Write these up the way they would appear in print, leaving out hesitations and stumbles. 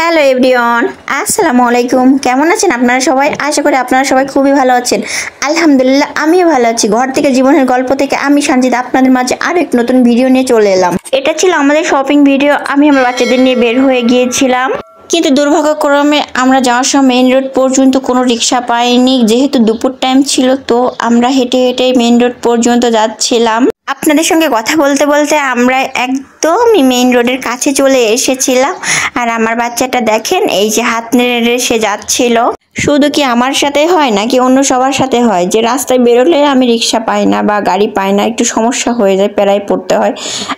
Hello everyone, আসসালামু আলাইকুম। কেমন আছেন আপনারা সবাই? আশা করি আপনারা সবাই খুবই ভালো আছেন। আলহামদুলিল্লাহ, আমিও ভালো আছি। ঘর থেকে জীবনের গল্প থেকে আমি সঞ্জিত আপনাদের মাঝে আরও এক নতুন ভিডিও নিয়ে চলে এলাম। এটা ছিল আমাদের শপিং ভিডিও। আমি আমার বাচ্চাদের নিয়ে বের হয়ে গিয়েছিলাম, কিন্তু দুর্ভাগ্যক্রমে আমরা যাওয়ার সময় মেইন রোড পর্যন্ত কোনো রিক্সা পাইনি। যেহেতু দুপুর টাইম ছিল, তো আমরা হেঁটে হেঁটে মেইন রোড পর্যন্ত যাচ্ছিলাম। আপনাদের সঙ্গে কথা বলতে বলতে আমরা একদমই মেইন রোডের কাছে চলে এসেছিলাম। আর আমার বাচ্চাটা দেখেন, এই যে হাত নেড়ে সে যাচ্ছিল। শুধু কি আমার সাথে হয় নাকি অন্য সবার সাথে হয় যে রাস্তায় বেরোলে আমি রিক্সা পাই না বা গাড়ি পাই না, একটু সমস্যা হয়ে যায়, প্যারায় পড়তে হয়?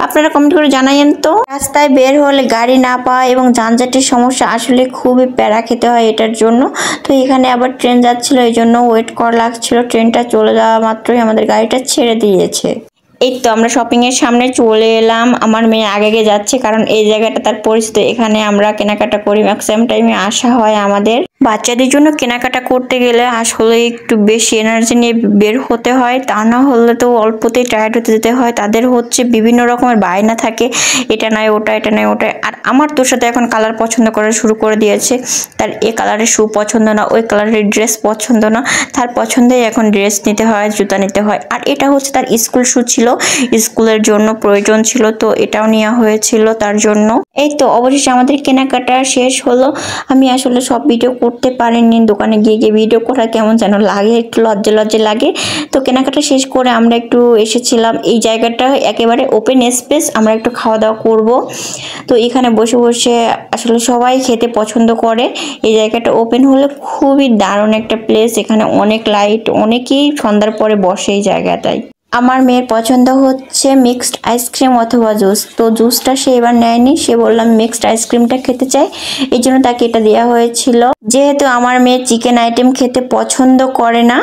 আপনারা কমেন্ট করে জানাইয়েন তো। রাস্তায় বের হলে গাড়ি না পাওয়া এবং যানজটের সমস্যা আসলে খুবই প্যারা খেতে হয় এটার জন্য। তো এখানে আবার ট্রেন যাচ্ছিল, এই জন্য ওয়েট করা লাগছিল। ট্রেনটা চলে যাওয়া মাত্রই আমাদের গাড়িটা ছেড়ে দিয়েছে। এই তো আমরা শপিং এর সামনে চলে এলাম। আমার মেয়ে আগে যাচ্ছে, কারণ এই জায়গাটা তার পরিচিত। এখানে আমরা কেনাকাটা করি, ম্যাক্সিমাম টাইমে আসা হয় আমাদের। বাচ্চাদের জন্য কেনাকাটা করতে গেলে আসলে একটু বেশি এনার্জি নিয়ে বের হতে হয়, তা না হলে তো অল্পতেই টায়ার্ড হতে যেতে হয়। তাদের হচ্ছে বিভিন্ন রকমের বায়না থাকে, এটা নয় ওটা, এটা নয় ওটা। আর আমার তোর সাথে এখন কালার পছন্দ করা শুরু করে দিয়েছে। তার এ কালারের শু পছন্দ না, ওই কালারের ড্রেস পছন্দ না। তার পছন্দেই এখন ড্রেস নিতে হয়, জুতা নিতে হয়। আর এটা হচ্ছে তার স্কুল শু ছিল, স্কুলের জন্য প্রয়োজন ছিল, তো এটাও নেওয়া হয়েছিল তার জন্য। এই তো অবশেষে আমাদের কেনাকাটা শেষ হলো। আমি আসলে সব ভিডিও করতে পারিনি, দোকানে গিয়ে গিয়ে ভিডিও করা কেমন যেন লাগে, একটু লজ্জা লজ্জা লাগে। তো কেনাকাটা শেষ করে আমরা একটু এসেছিলাম এই জায়গাটা একেবারে ওপেন স্পেস, আমরা একটু খাওয়া দাওয়া করব। তো এখানে বসে বসে আসলে সবাই খেতে পছন্দ করে। এই জায়গাটা ওপেন হলে খুবই দারুণ একটা প্লেস। এখানে অনেক লাইট, অনেকেই সন্ধ্যার পরে বসে এই জায়গাটায়। আমার মেয়ের পছন্দ হচ্ছে মিক্সড আইসক্রিম অথবা জুস। তো জুসটা সে এবার নেয়নি, সে বললাম মিক্সড আইসক্রিমটা খেতে চাই, এই জন্য তাকে এটা দেওয়া হয়েছিল। যেহেতু আমার মেয়ে চিকেন আইটেম খেতে পছন্দ করে না,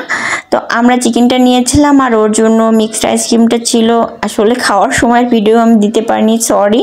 তো আমরা চিকেনটা নিয়েছিলাম আর ওর জন্য মিক্সড আইসক্রিমটা ছিল। আসলে খাওয়ার সময় ভিডিও আমি দিতে পারিনি, সরি।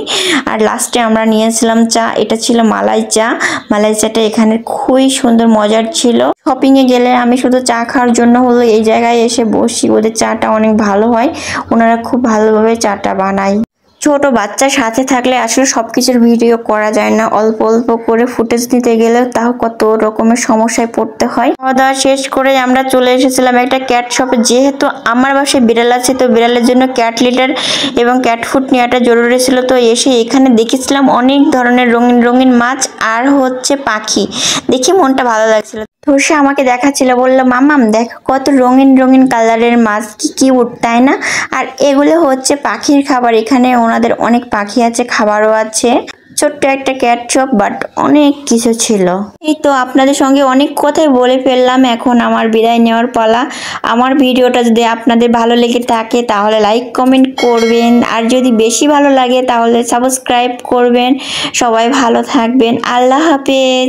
আর লাস্টে আমরা নিয়েছিলাম চা, এটা ছিল মালাই চা। মালাই চাটা এখানে খুবই সুন্দর মজার ছিল। শপিংয়ে গেলে আমি শুধু চা খাওয়ার জন্য হলো এই জায়গায় এসে বসি, ওদের চাটা অনেক ভালো হয়, ওনারা খুব ভালোভাবে চাটা বানায়। ছোট বাচ্চা সাথে থাকলে আসলে সবকিছুর ভিডিও করা যায় না, অল্প অল্প করে ফুটেজ নিতে গেলেও তাও কত রকমের সমস্যায় পড়তে হয়। খাওয়া দাওয়া শেষ করে আমরা চলে এসেছিলাম একটা ক্যাট শপে। যেহেতু আমার বাসায় বিড়াল আছে, তো বিড়ালের জন্য ক্যাট লিটার এবং ক্যাট ফুড নেওয়াটা জরুরি ছিল। তো এসে এখানে দেখেছিলাম অনেক ধরনের রঙিন রঙিন মাছ আর হচ্ছে পাখি, দেখে মনটা ভালো লাগছিল। তো সে আমাকে দেখাচ্ছিল, বললো মামাম দেখো কত রঙিন রঙিন কালারের মাছ, কি কিউট, তাই না? আর এগুলো হচ্ছে পাখির খাবার। এখানে ওনাদের অনেক পাখি আছে, খাবারও আছে। ছোট্ট একটা ক্যাট শপ, বাট অনেক কিছু ছিল। এই তো আপনাদের সঙ্গে অনেক কথাই বলে ফেললাম, এখন আমার বিদায় নেওয়ার পালা। আমার ভিডিওটা যদি আপনাদের ভালো লেগে থাকে তাহলে লাইক কমেন্ট করবেন, আর যদি বেশি ভালো লাগে তাহলে সাবস্ক্রাইব করবেন। সবাই ভালো থাকবেন, আল্লাহ হাফেজ।